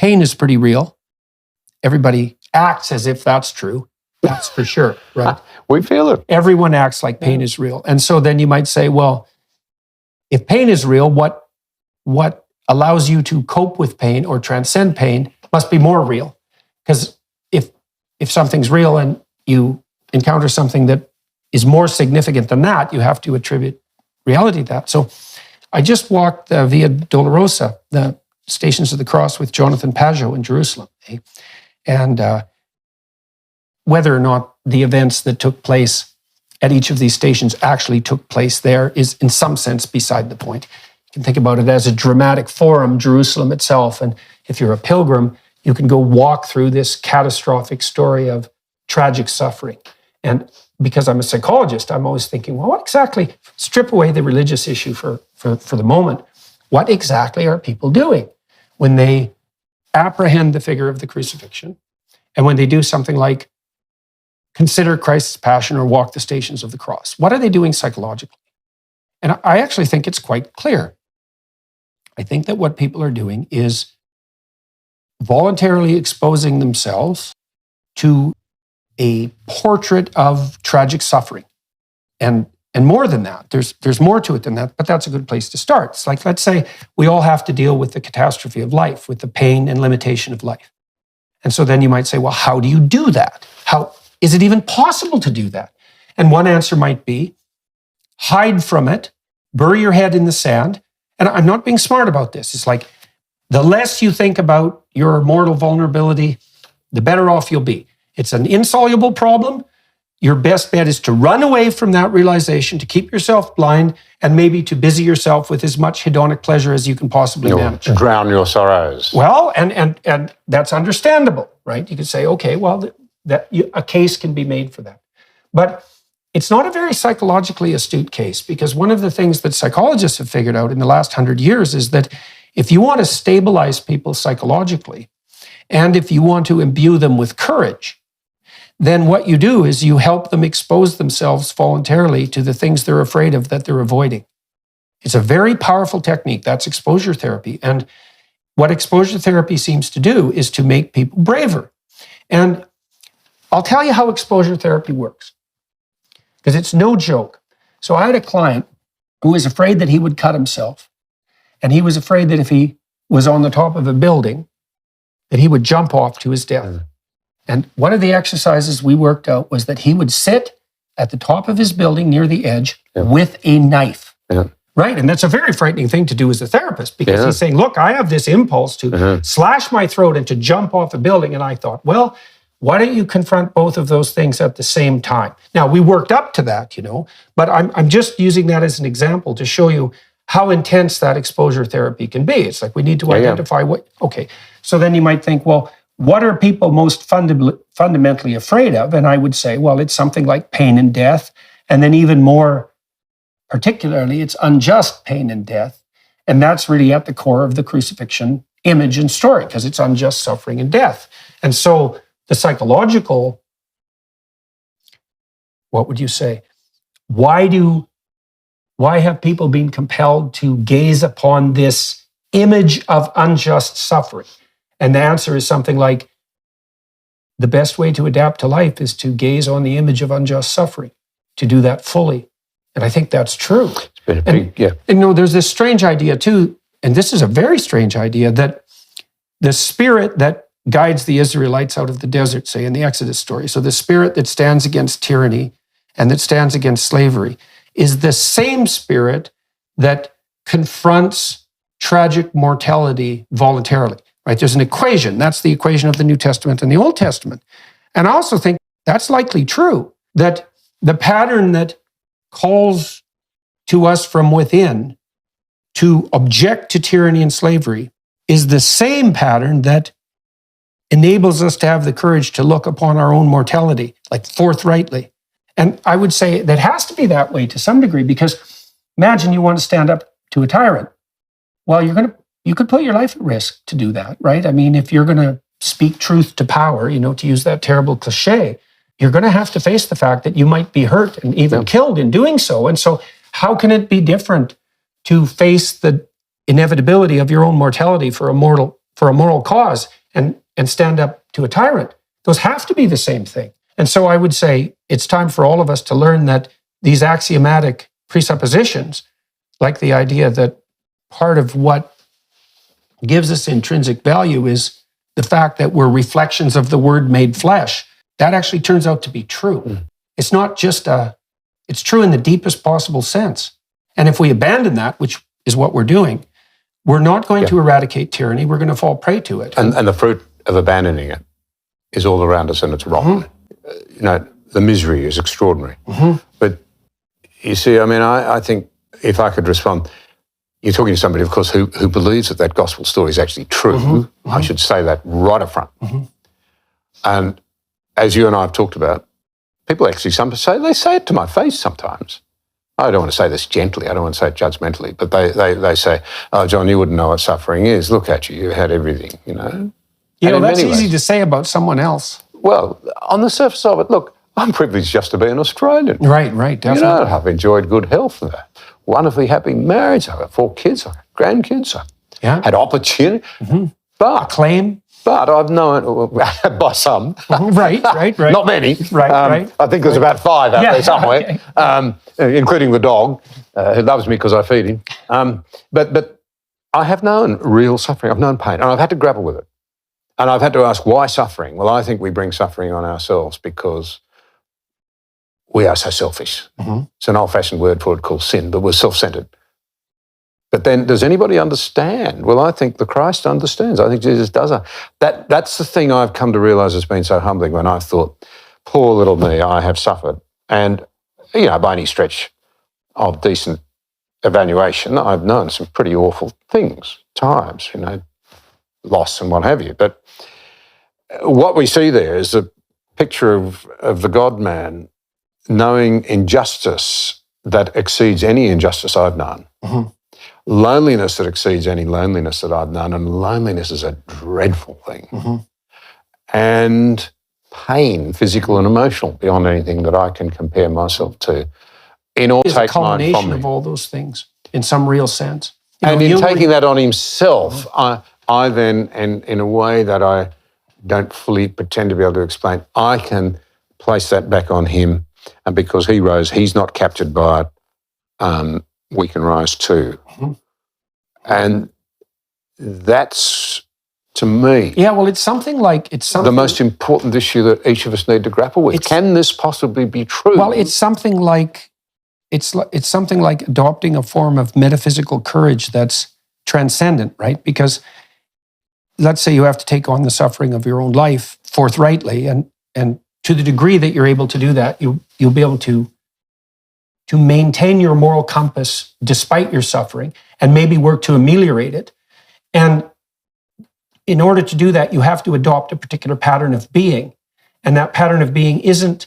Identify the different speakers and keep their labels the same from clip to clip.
Speaker 1: pain is pretty real. Everybody acts as if that's true. That's for sure, right?
Speaker 2: We feel it.
Speaker 1: Everyone acts like pain is real. And so then you might say, well, if pain is real, what allows you to cope with pain or transcend pain must be more real. Because if something's real and you encounter something that is more significant than that, you have to attribute reality to that. So I just walked Via Dolorosa, the Stations of the Cross with Jonathan Pageau in Jerusalem. And whether or not the events that took place at each of these stations actually took place there is in some sense beside the point. You can think about it as a dramatic forum, Jerusalem itself. And if you're a pilgrim, you can go walk through this catastrophic story of tragic suffering. And because I'm a psychologist, I'm always thinking, well, what exactly, strip away the religious issue for the moment, what exactly are people doing when they apprehend the figure of the crucifixion and when they do something like consider Christ's passion or walk the stations of the cross? What are they doing psychologically? And I actually think it's quite clear. I think that what people are doing is voluntarily exposing themselves to a portrait of tragic suffering. And more than that, there's more to it than that, but that's a good place to start. It's like, let's say we all have to deal with the catastrophe of life, with the pain and limitation of life. And so then you might say, well, how do you do that? How is it even possible to do that? And one answer might be, hide from it, bury your head in the sand. And I'm not being smart about this. It's like, the less you think about your mortal vulnerability, the better off you'll be. It's an insoluble problem. Your best bet is to run away from that realization, to keep yourself blind, and maybe to busy yourself with as much hedonic pleasure as you can possibly manage.
Speaker 2: Drown your sorrows.
Speaker 1: Well, and that's understandable, right? You could say, okay, well, a case can be made for that. But it's not a very psychologically astute case, because one of the things that psychologists have figured out in the last 100 years is that if you want to stabilize people psychologically, and if you want to imbue them with courage, then what you do is you help them expose themselves voluntarily to the things they're afraid of that they're avoiding. It's a very powerful technique. That's exposure therapy. And what exposure therapy seems to do is to make people braver. And I'll tell you how exposure therapy works, because it's no joke. So I had a client who was afraid that he would cut himself. And he was afraid that if he was on the top of a building, that he would jump off to his death. And one of the exercises we worked out was that he would sit at the top of his building near the edge with a knife. Right? And that's a very frightening thing to do as a therapist, because he's saying, look, I have this impulse to slash my throat and to jump off a building. And I thought, well, why don't you confront both of those things at the same time? Now, we worked up to that, but I'm just using that as an example to show you how intense that exposure therapy can be. It's like we need to identify what, okay. So then you might think, well, what are people most fundamentally afraid of? And I would say, well, it's something like pain and death. And then even more particularly, it's unjust pain and death. And that's really at the core of the crucifixion image and story, because it's unjust suffering and death. And so the psychological, what would you say? Why have people been compelled to gaze upon this image of unjust suffering? And the answer is something like, the best way to adapt to life is to gaze on the image of unjust suffering, to do that fully. And I think that's true.
Speaker 2: It's been a big,
Speaker 1: And there's this strange idea too, and this is a very strange idea, that the spirit that guides the Israelites out of the desert, say in the Exodus story, so the spirit that stands against tyranny and that stands against slavery, is the same spirit that confronts tragic mortality voluntarily. Right? There's an equation. That's the equation of the New Testament and the Old Testament. And I also think that's likely true, that the pattern that calls to us from within to object to tyranny and slavery is the same pattern that enables us to have the courage to look upon our own mortality, like forthrightly. And I would say that has to be that way to some degree, because imagine you want to stand up to a tyrant. Well, you could put your life at risk to do that, right? I mean, if you're going to speak truth to power, to use that terrible cliche, you're going to have to face the fact that you might be hurt and even killed in doing so. And so how can it be different to face the inevitability of your own mortality for a mortal for a moral cause and stand up to a tyrant. Those have to be the same thing. And so I would say it's time for all of us to learn that these axiomatic presuppositions, like the idea that part of what gives us intrinsic value is the fact that we're reflections of the Word made flesh, that actually turns out to be true. It's not just it's true in the deepest possible sense. And if we abandon that, which is what we're doing, we're not going to eradicate tyranny. We're going to fall prey to it.
Speaker 2: And the fruit of abandoning it is all around us and it's rotten. The misery is extraordinary. But you see, I mean, I think if I could respond, you're talking to somebody, of course, who believes that gospel story is actually true. I should say that right up front. And as you and I have talked about, people actually they say it to my face sometimes. I don't want to say this gently, I don't want to say it judgmentally, but they say, oh, John, you wouldn't know what suffering is. Look at you, you had everything,
Speaker 1: That's easy to say about someone else.
Speaker 2: Well, on the surface of it, look, I'm privileged just to be an Australian.
Speaker 1: Right, definitely.
Speaker 2: I've enjoyed good health and a wonderfully happy marriage. I've got 4 kids, I've got grandkids. I've had opportunity. But
Speaker 1: Acclaim.
Speaker 2: But I've known, by some.
Speaker 1: Right.
Speaker 2: Not many.
Speaker 1: Right.
Speaker 2: I think there's about 5 out there somewhere, including the dog, who loves me because I feed him. But I have known real suffering. I've known pain, and I've had to grapple with it. And I've had to ask, why suffering? Well, I think we bring suffering on ourselves because we are so selfish. It's an old-fashioned word for it called sin, but we're self-centered. But then, does anybody understand? Well, I think the Christ understands. I think Jesus does. That's the thing I've come to realise has been so humbling when I thought, poor little me, I have suffered. And, by any stretch of decent evaluation, I've known some pretty awful things, times, loss and what have you. But what we see there is a picture of the God-man knowing injustice that exceeds any injustice I've known. Loneliness that exceeds any loneliness that I've known, and loneliness is a dreadful thing. And pain, physical and emotional, beyond anything that I can compare myself to. In all,
Speaker 1: it's a culmination of all those things, in some real sense.
Speaker 2: And in taking that on himself, I then, and in a way that I don't fully pretend to be able to explain, I can place that back on him, and because he rose, he's not captured by it. We can rise too. And that's, to me,
Speaker 1: it's something
Speaker 2: the most important issue that each of us need to grapple with. Can this possibly be true?
Speaker 1: Well, it's something like adopting a form of metaphysical courage that's transcendent, right? Because let's say you have to take on the suffering of your own life forthrightly, and to the degree that you're able to do that, you'll be able to maintain your moral compass despite your suffering and maybe work to ameliorate it. And in order to do that, you have to adopt a particular pattern of being. And that pattern of being isn't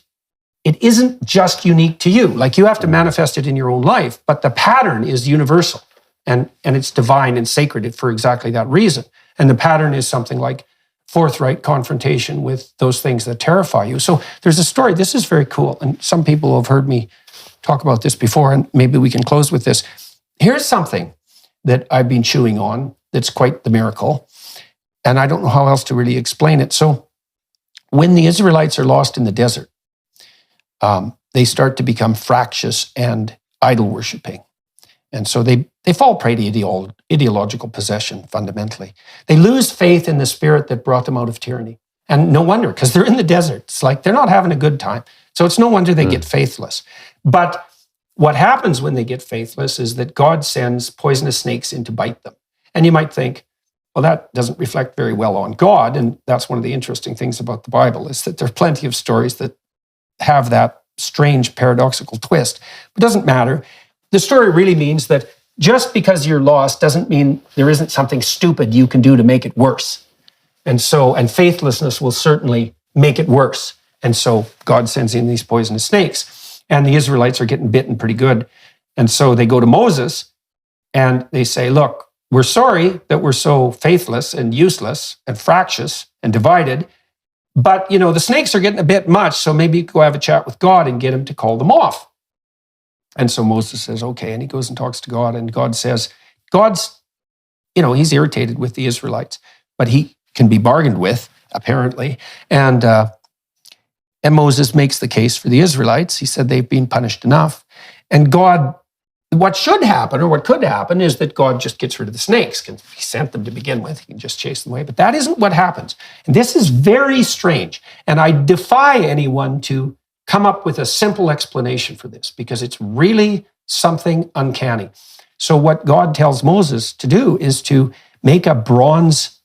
Speaker 1: just unique to you. Like, you have to manifest it in your own life, but the pattern is universal and it's divine and sacred for exactly that reason. And the pattern is something like forthright confrontation with those things that terrify you. So there's a story. This is very cool. And some people have heard me talk about this before, and maybe we can close with this. Here's something that I've been chewing on that's quite the miracle, and I don't know how else to really explain it. So when the Israelites are lost in the desert, they start to become fractious and idol-worshipping. And so they fall prey to ideological possession, fundamentally. They lose faith in the spirit that brought them out of tyranny. And no wonder, because they're in the desert. It's like they're not having a good time. So it's no wonder they get faithless. But what happens when they get faithless is that God sends poisonous snakes in to bite them. And you might think, well, that doesn't reflect very well on God. And that's one of the interesting things about the Bible, is that there are plenty of stories that have that strange paradoxical twist. But it doesn't matter. The story really means that just because you're lost doesn't mean there isn't something stupid you can do to make it worse. And faithlessness will certainly make it worse. And so God sends in these poisonous snakes, and the Israelites are getting bitten pretty good. And so they go to Moses and they say, look, we're sorry that we're so faithless and useless and fractious and divided, but the snakes are getting a bit much, so maybe you go have a chat with God and get him to call them off. And so Moses says, okay, and he goes and talks to God, and God says, he's irritated with the Israelites. but he can be bargained with, apparently. And Moses makes the case for the Israelites. He said they've been punished enough. And God, what should happen, or what could happen, is that God just gets rid of the snakes. He sent them to begin with. He can just chase them away. But that isn't what happens. And this is very strange. And I defy anyone to come up with a simple explanation for this, because it's really something uncanny. So what God tells Moses to do is to make a bronze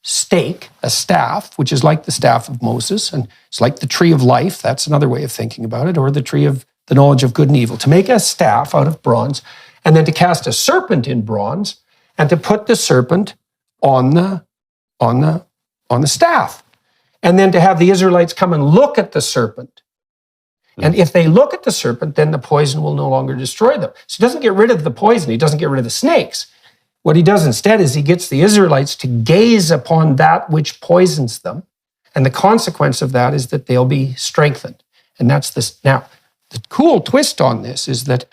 Speaker 1: stake, a staff, which is like the staff of Moses, and it's like the tree of life. That's another way of thinking about it, or the tree of the knowledge of good and evil. To make a staff out of bronze, and then to cast a serpent in bronze, and to put the serpent on the staff, and then to have the Israelites come and look at the serpent. And if they look at the serpent, then the poison will no longer destroy them. So he doesn't get rid of the poison. He doesn't get rid of the snakes. What he does instead is he gets the Israelites to gaze upon that which poisons them. And the consequence of that is that they'll be strengthened. And that's this. Now, the cool twist on this is that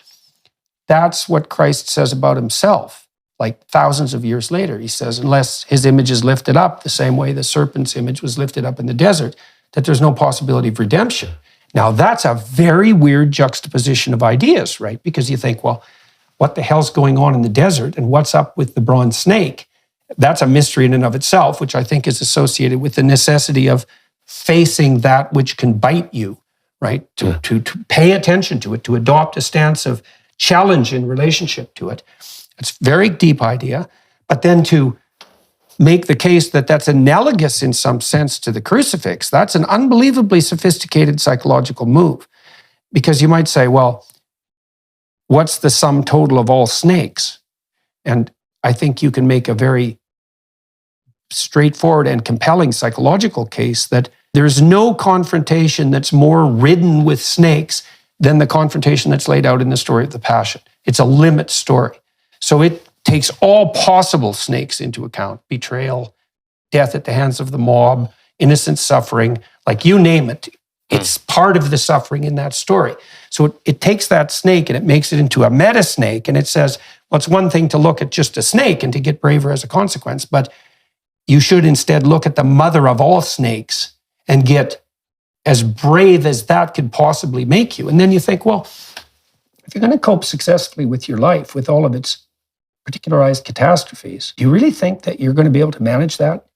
Speaker 1: that's what Christ says about himself. Like thousands of years later, he says, unless his image is lifted up the same way the serpent's image was lifted up in the desert, that there's no possibility of redemption. Now, that's a very weird juxtaposition of ideas, right? Because you think, well, what the hell's going on in the desert, and what's up with the bronze snake? That's a mystery in and of itself, which I think is associated with the necessity of facing that which can bite you, right? To pay attention to it, to adopt a stance of challenge in relationship to it. It's a very deep idea. But then to make the case that that's analogous in some sense to the crucifix, that's an unbelievably sophisticated psychological move. Because you might say, well, what's the sum total of all snakes? And I think you can make a very straightforward and compelling psychological case that there's no confrontation that's more ridden with snakes than the confrontation that's laid out in the story of the Passion. It's a limit story. So it takes all possible snakes into account: betrayal, death at the hands of the mob, innocent suffering, like you name it. It's part of the suffering in that story. So it takes that snake and it makes it into a meta snake, and it says, well, it's one thing to look at just a snake and to get braver as a consequence, but you should instead look at the mother of all snakes and get as brave as that could possibly make you. And then you think, well, if you're going to cope successfully with your life, with all of its particularized catastrophes, do you really think that you're going to be able to manage that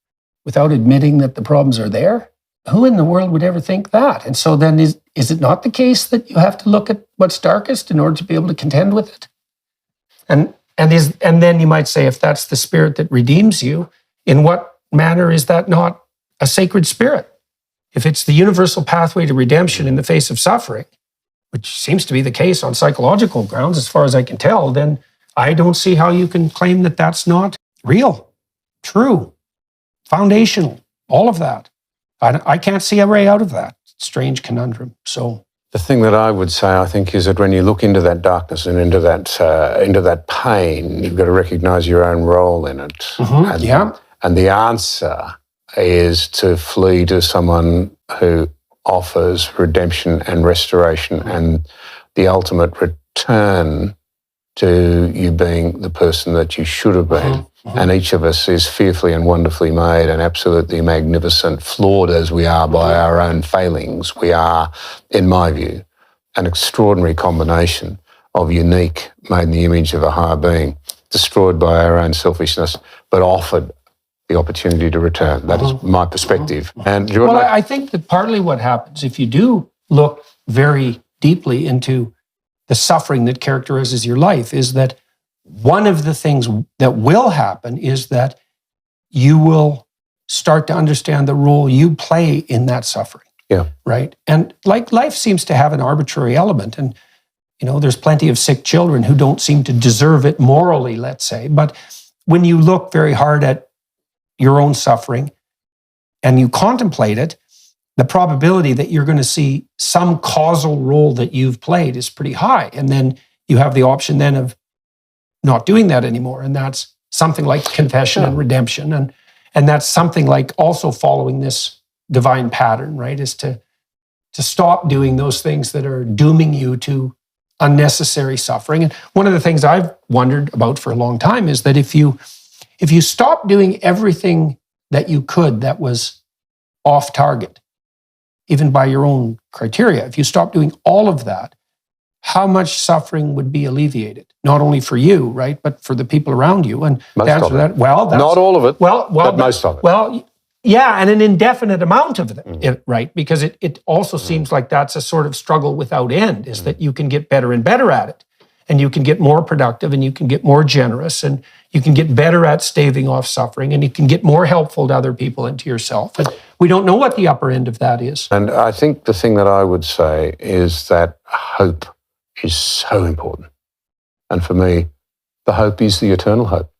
Speaker 1: without admitting that the problems are there? Who in the world would ever think that? And so then is it not the case that you have to look at what's darkest in order to be able to contend with it? And then you might say, if that's the spirit that redeems you, in what manner is that not a sacred spirit? If it's the universal pathway to redemption in the face of suffering, which seems to be the case on psychological grounds, as far as I can tell, then I don't see how you can claim that that's not real, true, foundational, all of that. I can't see a way out of that strange conundrum. So
Speaker 2: the thing that I would say, I think, is that when you look into that darkness and into that pain, you've got to recognise your own role in it.
Speaker 1: Mm-hmm.
Speaker 2: And the answer is to flee to someone who offers redemption and restoration and the ultimate return to you being the person that you should have been. Mm-hmm. And each of us is fearfully and wonderfully made and absolutely magnificent, flawed as we are by our own failings. We are, in my view, an extraordinary combination of unique, made in the image of a higher being, destroyed by our own selfishness, but offered the opportunity to return. That is my perspective. And
Speaker 1: well, I think that partly what happens, if you do look very deeply into the suffering that characterizes your life, is that one of the things that will happen is that you will start to understand the role you play in that suffering.
Speaker 2: Yeah.
Speaker 1: Right? And like life seems to have an arbitrary element, and there's plenty of sick children who don't seem to deserve it morally, let's say. But when you look very hard at your own suffering and you contemplate it, the probability that you're going to see some causal role that you've played is pretty high. And then you have the option then of not doing that anymore. And that's something like confession and redemption. And that's something like also following this divine pattern, right? Is to stop doing those things that are dooming you to unnecessary suffering. And one of the things I've wondered about for a long time is that if you stop doing everything that you could that was off target, even by your own criteria, if you stop doing all of that, how much suffering would be alleviated? Not only for you, right, but for the people around you. And
Speaker 2: Most
Speaker 1: to answer
Speaker 2: of it.
Speaker 1: that, well, that's,
Speaker 2: not all of it,
Speaker 1: but
Speaker 2: most of it.
Speaker 1: Well, yeah, and an indefinite amount of it, right? Because it also seems like that's a sort of struggle without end, is that you can get better and better at it. And you can get more productive, and you can get more generous, and you can get better at staving off suffering, and you can get more helpful to other people and to yourself. And we don't know what the upper end of that is.
Speaker 2: And I think the thing that I would say is that hope is so important. And for me, the hope is the eternal hope.